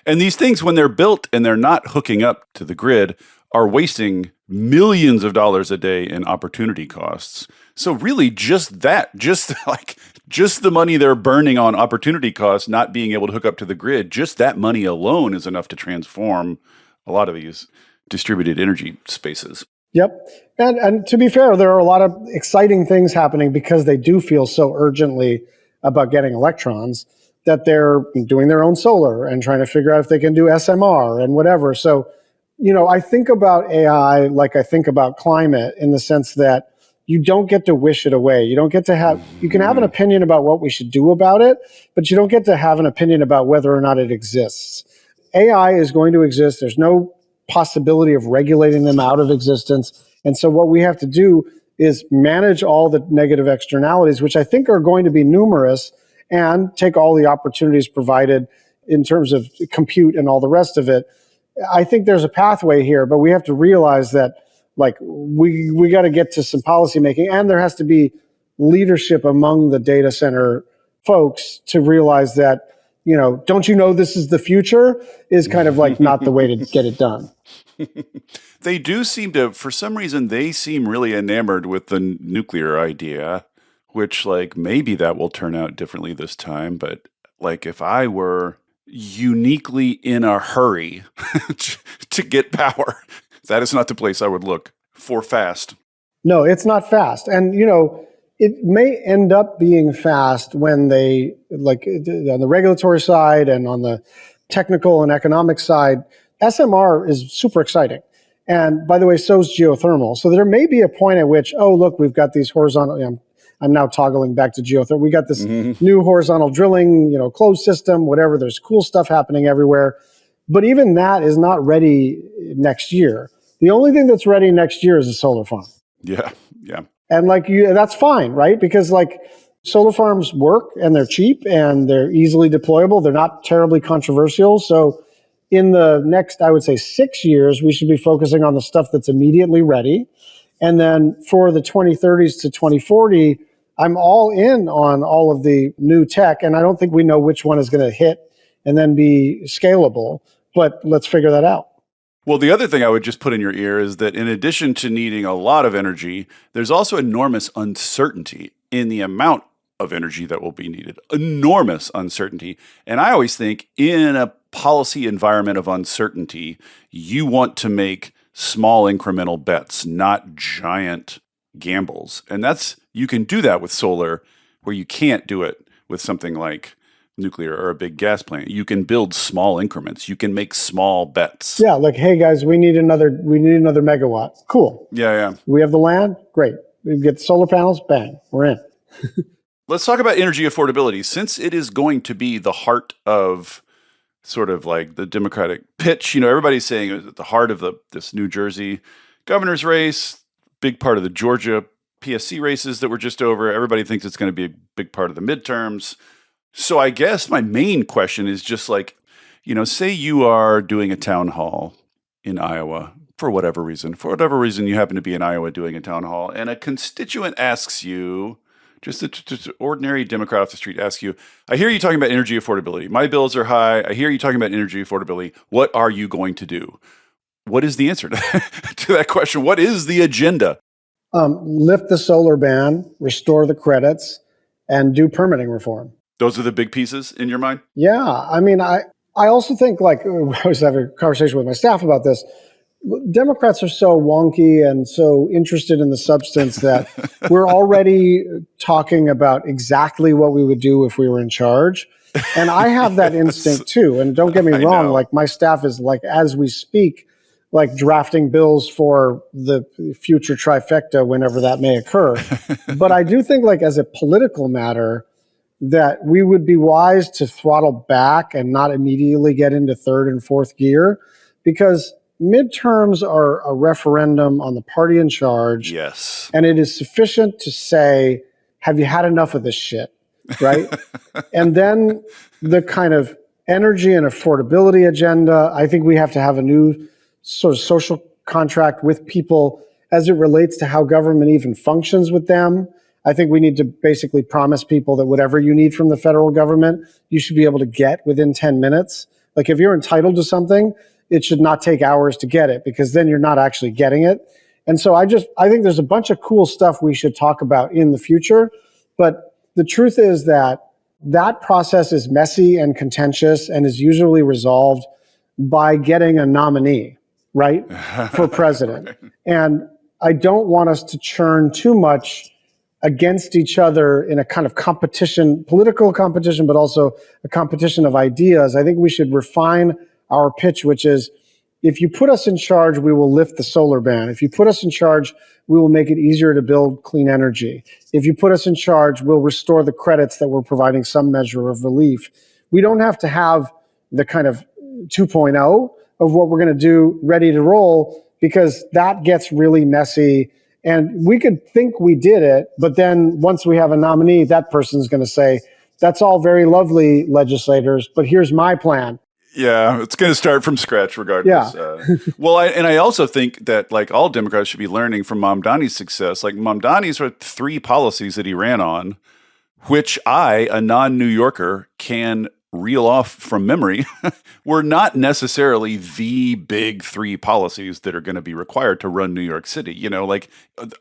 And these things, when they're built and they're not hooking up to the grid, are wasting millions of dollars a day in opportunity costs. So really just the money they're burning on opportunity costs, not being able to hook up to the grid, just that money alone is enough to transform a lot of these distributed energy spaces. Yep. And to be fair, there are a lot of exciting things happening because they do feel so urgently about getting electrons that they're doing their own solar and trying to figure out if they can do SMR and whatever. So, I think about AI like I think about climate in the sense that you don't get to wish it away. You don't get to you can have an opinion about what we should do about it, but you don't get to have an opinion about whether or not it exists. AI is going to exist. There's no possibility of regulating them out of existence. And so what we have to do is manage all the negative externalities, which I think are going to be numerous, and take all the opportunities provided in terms of compute and all the rest of it. I think there's a pathway here, but we have to realize that like we got to get to some policy making, and there has to be leadership among the data center folks to realize that, don't you know this is the future is kind of like not the way to get it done. They do seem to, for some reason, they seem really enamored with the nuclear idea, which like maybe that will turn out differently this time. But like if I were uniquely in a hurry to get power, that is not the place I would look for fast. No, it's not fast. And, it may end up being fast when they, like on the regulatory side and on the technical and economic side, SMR is super exciting. And by the way, so is geothermal. So there may be a point at which, oh, look, we've got these horizontal, I'm now toggling back to geothermal. We got this new horizontal drilling, closed system, whatever. There's cool stuff happening everywhere. But even that is not ready next year. The only thing that's ready next year is a solar farm. Yeah. And that's fine, right? Because like solar farms work and they're cheap and they're easily deployable. They're not terribly controversial. So in the next, I would say 6 years, we should be focusing on the stuff that's immediately ready. And then for the 2030s to 2040, I'm all in on all of the new tech. And I don't think we know which one is going to hit and then be scalable, but let's figure that out. Well, the other thing I would just put in your ear is that in addition to needing a lot of energy, there's also enormous uncertainty in the amount of energy that will be needed. Enormous uncertainty. And I always think in a policy environment of uncertainty, you want to make small incremental bets, not giant gambles. And you can do that with solar where you can't do it with something like nuclear or a big gas plant. You can build small increments. You can make small bets. Yeah, like, hey guys, we need another megawatt. Cool. Yeah. We have the land. Great. We get solar panels. Bang. We're in. Let's talk about energy affordability, since it is going to be the heart of sort of like the Democratic pitch. Everybody's saying it was at the heart of this New Jersey governor's race, big part of the Georgia PSC races that were just over. Everybody thinks it's going to be a big part of the midterms. So I guess my main question is just like, say you are doing a town hall in Iowa for whatever reason you happen to be in Iowa doing a town hall, and a constituent asks you, just an ordinary Democrat off the street asks you, I hear you talking about energy affordability. My bills are high. I hear you talking about energy affordability. What are you going to do? What is the answer to that question? What is the agenda? Lift the solar ban, restore the credits, and do permitting reform. Those are the big pieces in your mind? Yeah. I mean, I also think, like, I was having a conversation with my staff about this. Democrats are so wonky and so interested in the substance that we're already talking about exactly what we would do if we were in charge. And I have that instinct too. And don't get me wrong, like my staff is like, as we speak, like drafting bills for the future trifecta whenever that may occur. But I do think, like, as a political matter, that we would be wise to throttle back and not immediately get into third and fourth gear, because midterms are a referendum on the party in charge. Yes. And it is sufficient to say, have you had enough of this shit? Right? And then the kind of energy and affordability agenda, I think we have to have a new sort of social contract with people as it relates to how government even functions with them. I think we need to basically promise people that whatever you need from the federal government, you should be able to get within 10 minutes. Like, if you're entitled to something, it should not take hours to get it, because then you're not actually getting it. And so I think there's a bunch of cool stuff we should talk about in the future. But the truth is that process is messy and contentious and is usually resolved by getting a nominee, right, for president. Right. And I don't want us to churn too much against each other in a kind of competition, political competition, but also a competition of ideas. I think we should refine our pitch, which is, if you put us in charge, we will lift the solar ban. If you put us in charge, we will make it easier to build clean energy. If you put us in charge, we'll restore the credits that we're providing some measure of relief. We don't have to have the kind of 2.0 of what we're going to do ready to roll, because that gets really messy. And we could think we did it, but then once we have a nominee, that person's going to say, that's all very lovely, legislators, but here's my plan. Yeah, it's going to start from scratch regardless. Yeah. I also think that, like, all Democrats should be learning from Mamdani's success. Like, Mamdani's were 3 policies that he ran on, which I, a non-New Yorker, can reel off from memory, were not necessarily the big 3 policies that are going to be required to run New York City. Like,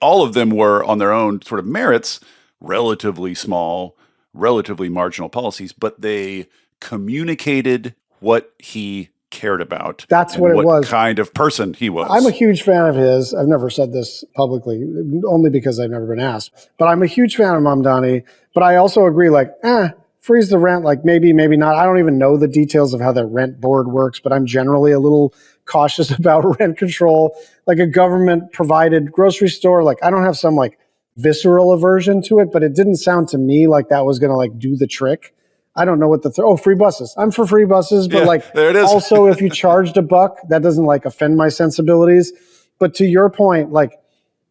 all of them were, on their own sort of merits, relatively small, relatively marginal policies, but they communicated what he cared about. That's what it was. What kind of person he was. I'm a huge fan of his. I've never said this publicly, only because I've never been asked. But I'm a huge fan of Mamdani. But I also agree, like, freeze the rent, like maybe not. I don't even know the details of how the rent board works, but I'm generally a little cautious about rent control. Like a government provided grocery store, like I don't have some like visceral aversion to it, but it didn't sound to me like that was going to like do the trick. I don't know what free buses. I'm for free buses, but like there it is. Also if you charged $1, that doesn't like offend my sensibilities. But to your point, like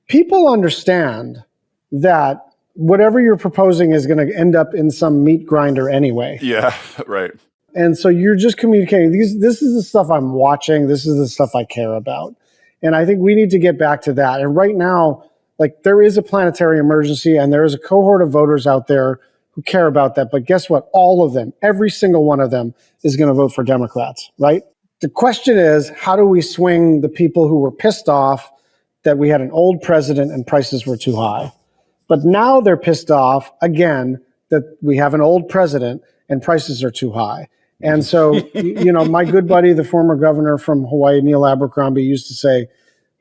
people understand that whatever you're proposing is going to end up in some meat grinder anyway. Yeah, right. And so you're just communicating, this is the stuff I'm watching. This is the stuff I care about. And I think we need to get back to that. And right now, like there is a planetary emergency and there is a cohort of voters out there who care about that. But guess what? All of them, every single one of them is going to vote for Democrats, right? The question is, how do we swing the people who were pissed off that we had an old president and prices were too high? But now they're pissed off again that we have an old president and prices are too high. And so, you know, my good buddy, the former governor from Hawaii, Neil Abercrombie, used to say,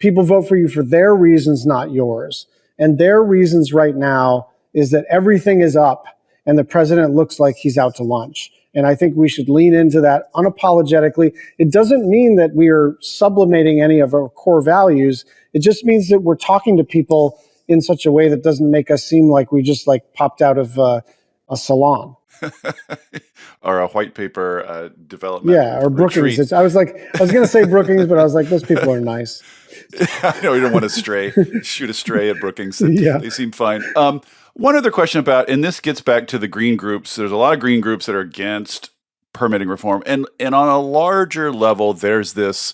people vote for you for their reasons, not yours. And their reasons right now is that everything is up and the president looks like he's out to lunch. And I think we should lean into that unapologetically. It doesn't mean that we are sublimating any of our core values. It just means that we're talking to people in such a way that doesn't make us seem like we just like popped out of a salon. Or a white paper development Or retreat. Brookings. I was going to say Brookings, but I was like, those people are nice. I know you don't want to shoot a stray at Brookings. Yeah. They seem fine. One other question about, and this gets back to the green groups. There's a lot of green groups that are against permitting reform. And on a larger level, there's this,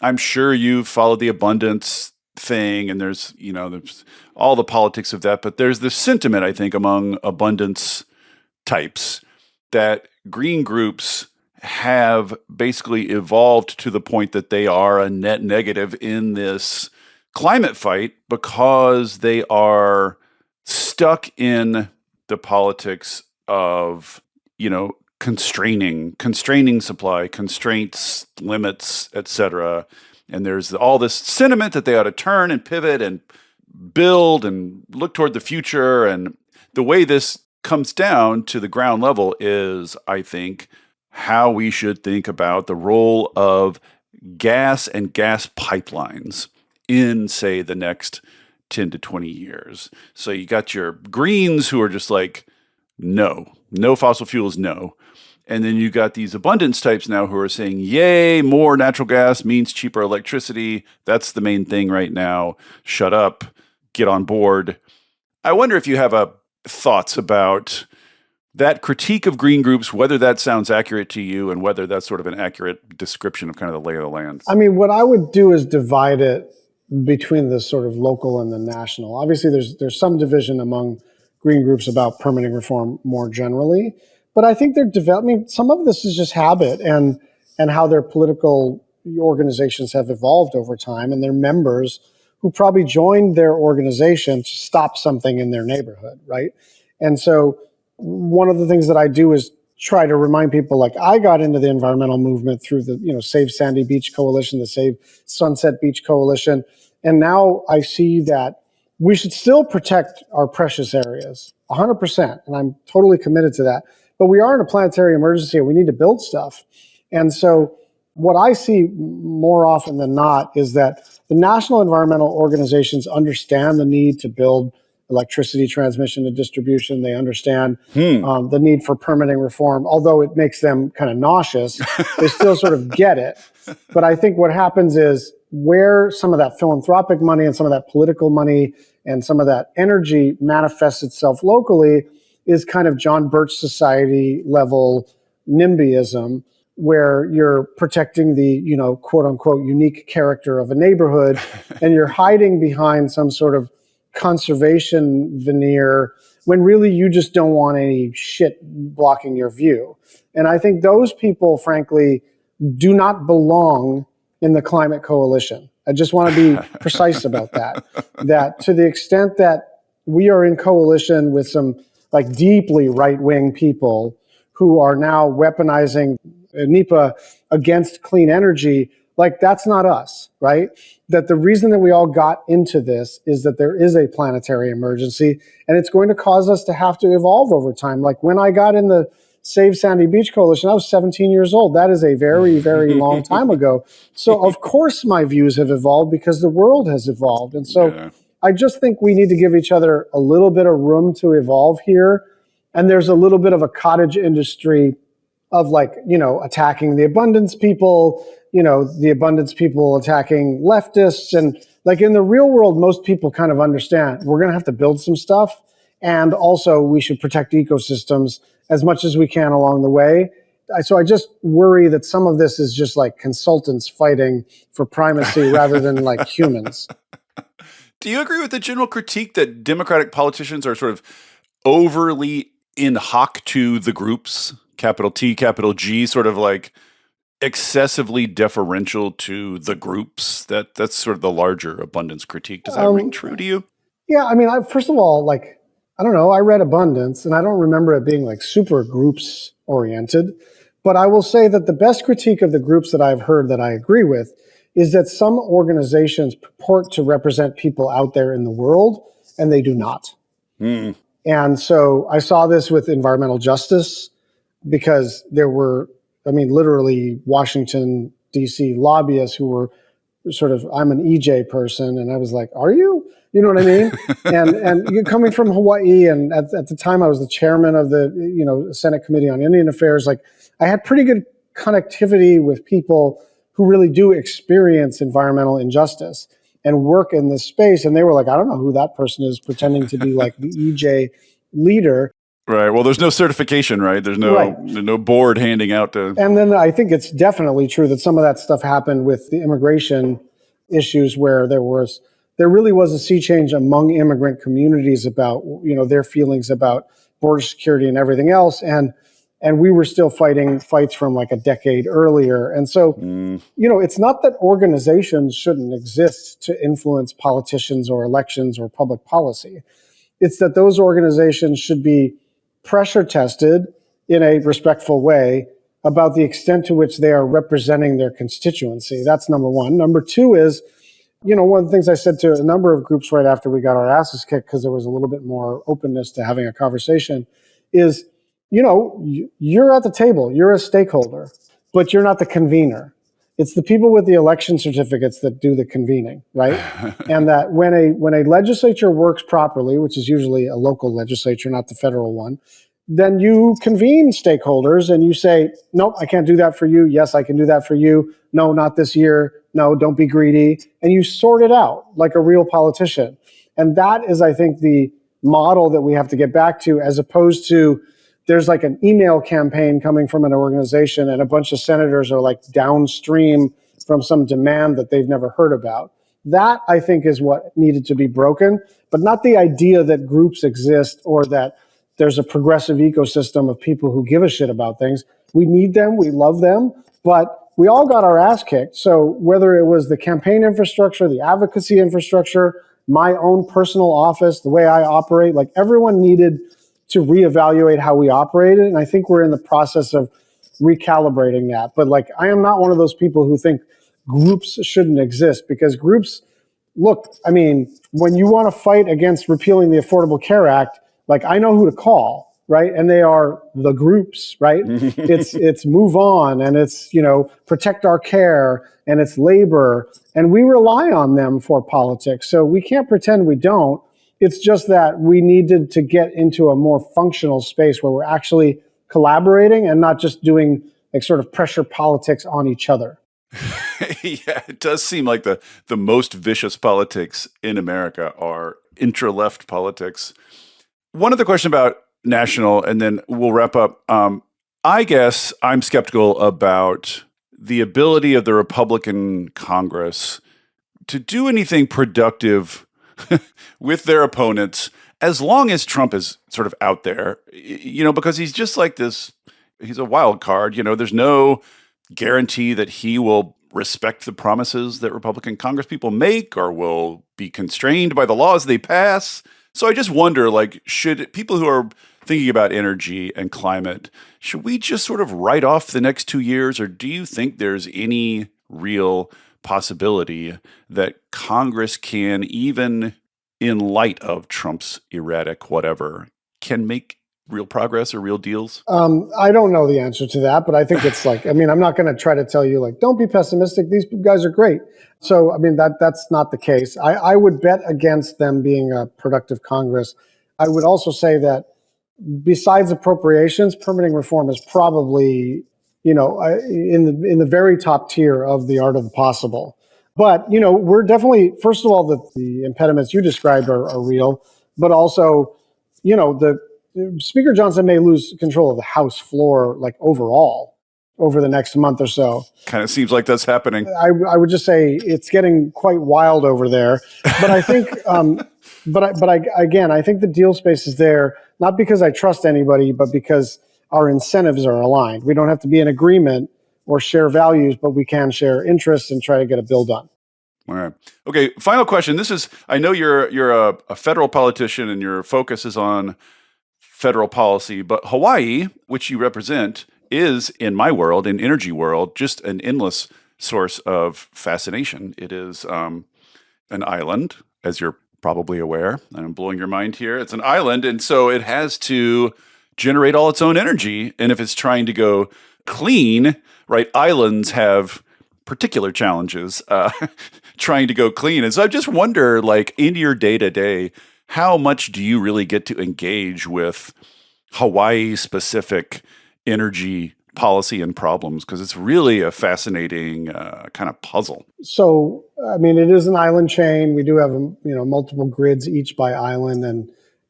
I'm sure you've followed the abundance thing, and there's all the politics of that, but there's this sentiment, I think, among abundance types that green groups have basically evolved to the point that they are a net negative in this climate fight because they are stuck in the politics of, constraining supply, constraints, limits, etc. And there's all this sentiment that they ought to turn and pivot and build and look toward the future. And the way this comes down to the ground level is, I think, how we should think about the role of gas and gas pipelines in, say, the next 10 to 20 years. So you got your Greens who are just like, no fossil fuels, no. And then you got these abundance types now who are saying, yay, more natural gas means cheaper electricity. That's the main thing right now. Shut up, get on board. I wonder if you have thoughts about that critique of green groups, whether that sounds accurate to you and whether that's sort of an accurate description of kind of the lay of the land. I mean, what I would do is divide it between the sort of local and the national. Obviously, there's some division among green groups about permitting reform more generally, but I think they're developing. Some of this is just habit and how their political organizations have evolved over time, and their members who probably joined their organization to stop something in their neighborhood, right? And so one of the things that I do is try to remind people, like, I got into the environmental movement through the Save Sandy Beach Coalition, the Save Sunset Beach Coalition, and now I see that we should still protect our precious areas, 100%, and I'm totally committed to that. But we are in a planetary emergency, and we need to build stuff. And so what I see more often than not is that the national environmental organizations understand the need to build electricity transmission and distribution. They understand the need for permitting reform. Although it makes them kind of nauseous, they still sort of get it. But I think what happens is where some of that philanthropic money and some of that political money and some of that energy manifests itself locally is kind of John Birch Society level NIMBYism, where you're protecting the, quote unquote, unique character of a neighborhood, and you're hiding behind some sort of conservation veneer when really you just don't want any shit blocking your view. And I think those people, frankly, do not belong in the climate coalition. I just want to be precise about that. That to the extent that we are in coalition with some like deeply right-wing people who are now weaponizing NEPA against clean energy, like that's not us, right? That the reason that we all got into this is that there is a planetary emergency, and it's going to cause us to have to evolve over time. Like when I got in the Save Sandy Beach Coalition, I was 17 years old. That is a very, very long time ago. So of course my views have evolved because the world has evolved. And so I just think we need to give each other a little bit of room to evolve here. And there's a little bit of a cottage industry of attacking the abundance people, the abundance people attacking leftists. And like in the real world, most people kind of understand we're going to have to build some stuff. And also we should protect ecosystems as much as we can along the way. So I just worry that some of this is just like consultants fighting for primacy rather than like humans. Do you agree with the general critique that Democratic politicians are sort of overly in hoc to the groups, capital T, capital G, sort of like excessively deferential to the groups? That's sort of the larger abundance critique. Does that ring true to you? Yeah, I mean, first of all, I don't know, I read Abundance, and I don't remember it being like super groups oriented, but I will say that the best critique of the groups that I've heard that I agree with is that some organizations purport to represent people out there in the world, and they do not. And so I saw this with environmental justice because there were, literally Washington, D.C. lobbyists who were sort of, I'm an EJ person. And I was like, are you? You know what I mean? And you're coming from Hawaii, and at the time I was the chairman of the, Senate Committee on Indian Affairs. Like, I had pretty good connectivity with people who really do experience environmental injustice and work in this space. And they were like, I don't know who that person is pretending to be like the EJ leader. Right. Well, there's no certification, right? There's no board handing out to. And then I think it's definitely true that some of that stuff happened with the immigration issues, where there really was a sea change among immigrant communities about, their feelings about border security and everything else. And we were still fighting fights from like a decade earlier. And so, it's not that organizations shouldn't exist to influence politicians or elections or public policy. It's that those organizations should be pressure tested in a respectful way about the extent to which they are representing their constituency. That's number one. Number two is, one of the things I said to a number of groups right after we got our asses kicked, because there was a little bit more openness to having a conversation, is, you're at the table, you're a stakeholder, but you're not the convener. It's the people with the election certificates that do the convening, right? And that when a legislature works properly, which is usually a local legislature, not the federal one, then you convene stakeholders and you say, nope, I can't do that for you. Yes, I can do that for you. No, not this year. No, don't be greedy. And you sort it out like a real politician. And that is, I think, the model that we have to get back to, as opposed to there's like an email campaign coming from an organization and a bunch of senators are like downstream from some demand that they've never heard about. That, I think, is what needed to be broken, but not the idea that groups exist or that there's a progressive ecosystem of people who give a shit about things. We need them, we love them, but we all got our ass kicked. So whether it was the campaign infrastructure, the advocacy infrastructure, my own personal office, the way I operate, like everyone needed to reevaluate how we operated. And I think we're in the process of recalibrating that. But like, I am not one of those people who think groups shouldn't exist, because groups, look, I mean, when you want to fight against repealing the Affordable Care Act, like I know who to call, right? And they are the groups, right? It's Move On, and it's, Protect Our Care, and it's labor. And we rely on them for politics. So we can't pretend we don't. It's just that we needed to get into a more functional space where we're actually collaborating and not just doing like sort of pressure politics on each other. Yeah, it does seem like the most vicious politics in America are intra-left politics. One other question about national, and then we'll wrap up. I guess I'm skeptical about the ability of the Republican Congress to do anything productive with their opponents, as long as Trump is sort of out there, because he's just like this, he's a wild card. There's no guarantee that he will respect the promises that Republican Congresspeople make or will be constrained by the laws they pass. So I just wonder, like, should people who are thinking about energy and climate, should we just sort of write off the next 2 years? Or do you think there's any real possibility that Congress can, even in light of Trump's erratic whatever, can make real progress or real deals? I don't know the answer to that, but I think it's like, I'm not going to try to tell you like, don't be pessimistic. These guys are great. So, that's not the case. I would bet against them being a productive Congress. I would also say that besides appropriations, permitting reform is probably, in the very top tier of the art of the possible. But, we're definitely, first of all, the impediments you described are real, but also, the Speaker Johnson may lose control of the House floor, like overall, over the next month or so. Kind of seems like that's happening. I would just say it's getting quite wild over there. But I think, I think the deal space is there, not because I trust anybody, but because our incentives are aligned. We don't have to be in agreement or share values, but we can share interests and try to get a bill done. All right. Okay. Final question. This is, I know you're a federal politician and your focus is on federal policy, but Hawaii, which you represent, is, in my world, in energy world, just an endless source of fascination. It is an island, as you're probably aware. I'm blowing your mind here. It's an island, and so it has to generate all its own energy. And if it's trying to go clean, right, islands have particular challenges trying to go clean. And so I just wonder, like, in your day-to-day, how much do you really get to engage with Hawaii-specific energy policy and problems? Because it's really a fascinating kind of puzzle. So, I mean, it is an island chain. We do have, multiple grids each by island,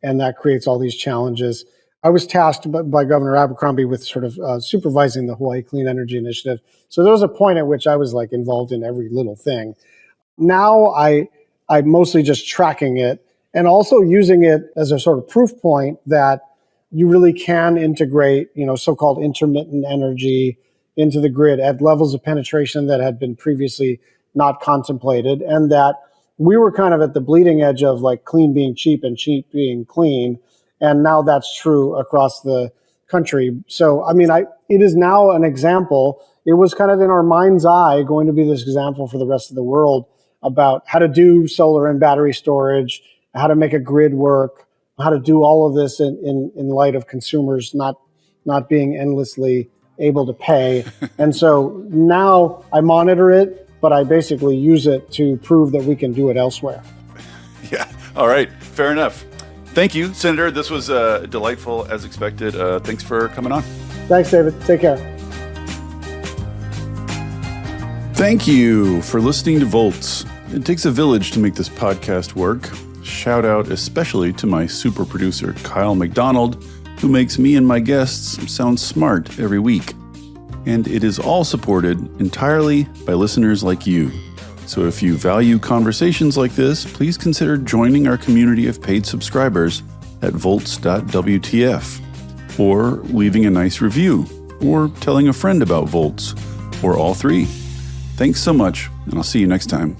and that creates all these challenges. I was tasked by Governor Abercrombie with sort of supervising the Hawaii Clean Energy Initiative. So there was a point at which I was like involved in every little thing. Now I'm mostly just tracking it and also using it as a sort of proof point that you really can integrate, so-called intermittent energy into the grid at levels of penetration that had been previously not contemplated, and that we were kind of at the bleeding edge of like clean being cheap and cheap being clean. And now that's true across the country. So, I mean, it is now an example. It was kind of in our mind's eye going to be this example for the rest of the world about how to do solar and battery storage, how to make a grid work, how to do all of this in light of consumers not being endlessly able to pay. And so now I monitor it, but I basically use it to prove that we can do it elsewhere. Yeah. All right. Fair enough. Thank you, Senator. This was delightful as expected. Thanks for coming on. Thanks, David. Take care. Thank you for listening to Volts. It takes a village to make this podcast work. Shout out especially to my super producer, Kyle McDonald, who makes me and my guests sound smart every week. And it is all supported entirely by listeners like you. So if you value conversations like this, please consider joining our community of paid subscribers at volts.wtf, or leaving a nice review, or telling a friend about Volts, or all three. Thanks so much, and I'll see you next time.